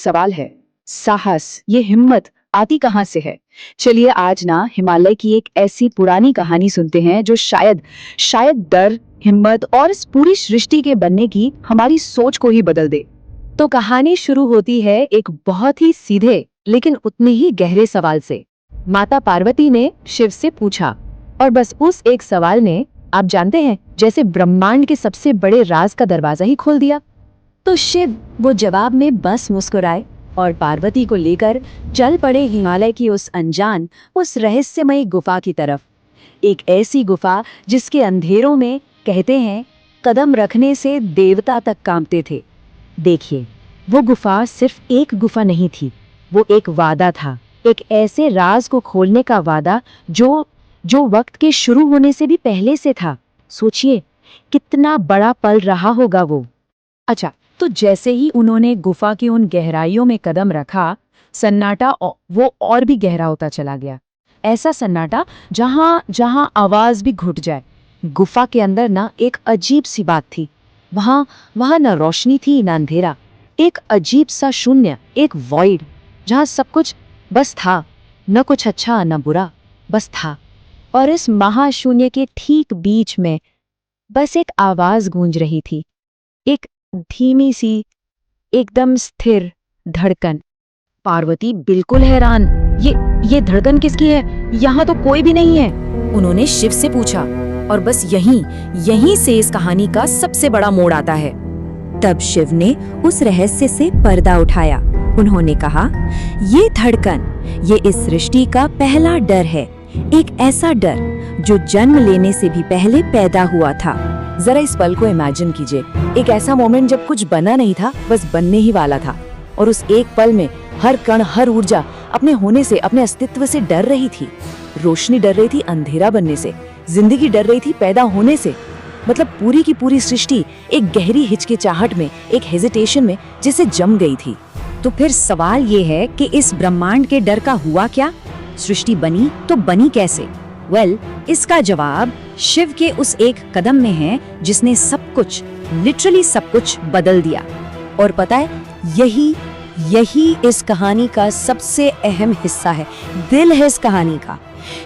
सवाल है, साहस, ये हिम्मत आती कहाँ से है? चलिए आज ना हिमालय की एक ऐसी पुरानी कहानी सुनते हैं जो शायद शायद डर, हिम्मत और इस पूरी सृष्टि के बनने की हमारी सोच को ही बदल दे। तो कहानी शुरू होती है एक बहुत ही सीधे लेकिन उतने ही गहरे सवाल से। माता पार्वती ने शिव से पूछा, और बस उस एक सवाल ने, आप जानते हैं, जैसे ब्रह्मांड के सबसे बड़े राज का दरवाजा ही खोल दिया। तो शिव वो जवाब में बस मुस्कुराए और पार्वती को लेकर चल पड़े हिमालय की उस अनजान, उस रहस्यमयी गुफा की तरफ। एक ऐसी गुफा जिसके अंधेरों में, कहते हैं, कदम रखने से देवता तक कांपते थे। देखिए, वो गुफा सिर्फ एक गुफा नहीं थी, वो एक वादा था, एक ऐसे राज को खोलने का वादा जो वक्त के शुरू होने से भी पहले से था। सोचिए कितना बड़ा पल रहा होगा वो। अच्छा, तो जैसे ही उन्होंने गुफा की उन गहराइयों में कदम रखा, सन्नाटा वो और भी गहरा होता चला गया। ऐसा सन्नाटा जहां आवाज भी घुट जाए। गुफा के अंदर ना एक अजीब सी बात थी। वहां न रोशनी थी न अंधेरा, एक अजीब सा शून्य, एक वॉइड, जहां सब कुछ बस था, न कुछ अच्छा न बुरा, बस था। और इस महाशून्य के ठीक बीच में बस एक आवाज गूंज रही थी, एक धीमी सी, एकदम स्थिर धड़कन। पार्वती बिल्कुल हैरान, ये धड़कन किसकी है? यहाँ तो कोई भी नहीं है, उन्होंने शिव से पूछा। और बस यहीं से इस कहानी का सबसे बड़ा मोड़ आता है। तब शिव ने उस रहस्य से पर्दा उठाया। उन्होंने कहा, ये धड़कन, ये इस सृष्टि का पहला डर है, एक ऐसा डर जो जन्म लेने से भी पहले पैदा हुआ था। जरा इस पल को इमेजिन कीजिए, एक ऐसा मोमेंट जब कुछ बना नहीं था, बस बनने ही वाला था, और उस एक पल में हर कण, हर ऊर्जा अपने होने से, अपने अस्तित्व से डर रही थी। रोशनी डर रही थी अंधेरा बनने से, जिंदगी डर रही थी पैदा होने से। मतलब पूरी की पूरी सृष्टि एक गहरी हिचकिचाहट में, एक हेजिटेशन में जिसे जम गई थी। तो फिर सवाल ये है कि इस ब्रह्मांड के डर का हुआ क्या? सृष्टि बनी तो बनी कैसे? इसका जवाब शिव के उस एक कदम में है जिसने सब कुछ, लिटरली सब कुछ बदल दिया। और पता है, यही इस कहानी का सबसे अहम हिस्सा है, दिल है इस कहानी का।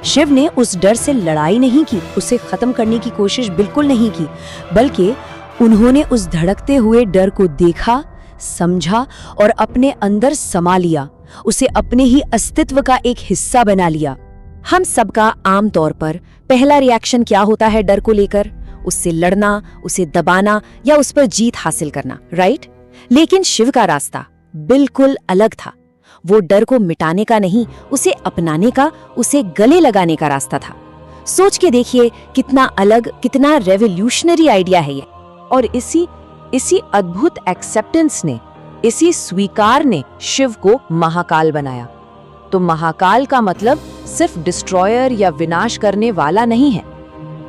शिव ने उस डर से लड़ाई नहीं की, उसे खत्म करने की कोशिश बिल्कुल नहीं की, बल्कि उन्होंने उस धड़कते हुए डर को देखा, समझा और अपने अंदर समा लिया, उसे अपने ही अस्तित्व का एक हिस्सा बना लिया। हम सबका आम तौर पर पहला रिएक्शन क्या होता है डर को लेकर? उससे लड़ना, उसे दबाना या उस पर जीत हासिल करना, राइट? लेकिन शिव का रास्ता बिल्कुल अलग था। वो डर को मिटाने का नहीं, उसे अपनाने का, उसे गले लगाने का रास्ता था। सोच के देखिए कितना अलग, कितना रेवोल्यूशनरी आइडिया है ये। और इसी अद्भुत एक्सेप्टेंस ने, इसी स्वीकार ने शिव को महाकाल बनाया। तो महाकाल का मतलब सिर्फ डिस्ट्रॉयर या विनाश करने वाला नहीं है।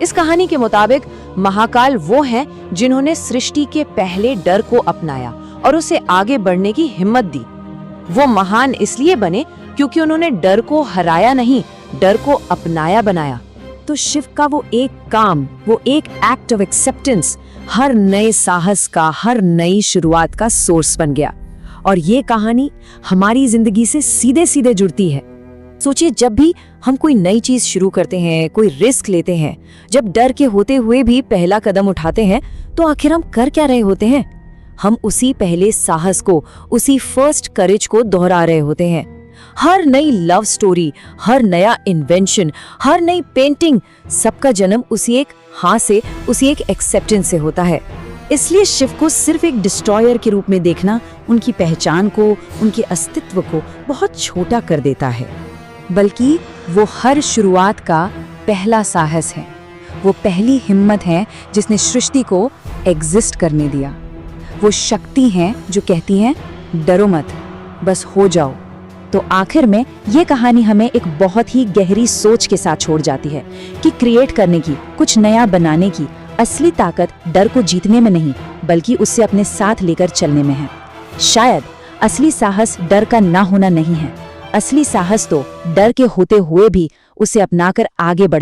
इस कहानी के मुताबिक महाकाल वो हैं जिन्होंने सृष्टि के पहले डर को अपनाया और उसे आगे बढ़ने की हिम्मत दी। वो महान इसलिए बने क्योंकि उन्होंने डर को हराया नहीं, डर को अपनाया बनाया। तो शिव का वो एक काम, वो एक एक्ट ऑफ एक्सेप्टेंस हर नए साहस का, हर नई शुरुआत का सोर्स बन गया। और ये कहानी हमारी जिंदगी से सीधे सीधे जुड़ती है। सोचिए, जब भी हम कोई नई चीज शुरू करते हैं, कोई रिस्क लेते हैं, जब डर के होते हुए भी पहला कदम उठाते हैं, तो आखिर हम कर क्या रहे होते हैं? हम उसी पहले साहस को, उसी फर्स्ट करेज को दोहरा रहे होते हैं। हर नई लव स्टोरी, हर नया इन्वेंशन, हर नई पेंटिंग, सबका जन्म उसी एक हाँ से, उसी एक एक्सेप्टेंस से होता है। इसलिए शिव को सिर्फ एक डिस्ट्रॉयर के रूप में देखना उनकी पहचान को, उनके अस्तित्व को बहुत छोटा कर देता है। बल्कि वो हर शुरुआत का पहला साहस है, वो पहली हिम्मत है जिसने सृष्टि को एग्जिस्ट करने दिया। वो शक्ति है जो कहती है, डरो मत, बस हो जाओ। तो आखिर में ये कहानी हमें एक बहुत ही गहरी सोच के साथ छोड़ जाती है कि क्रिएट करने की, कुछ नया बनाने की असली ताकत डर को जीतने में नहीं, बल्कि उससे अपने साथ लेकर चलने में है। शायद असली साहस डर का ना होना नहीं है, असली साहस तो डर के होते हुए भी उसे अपनाकर आगे बढ़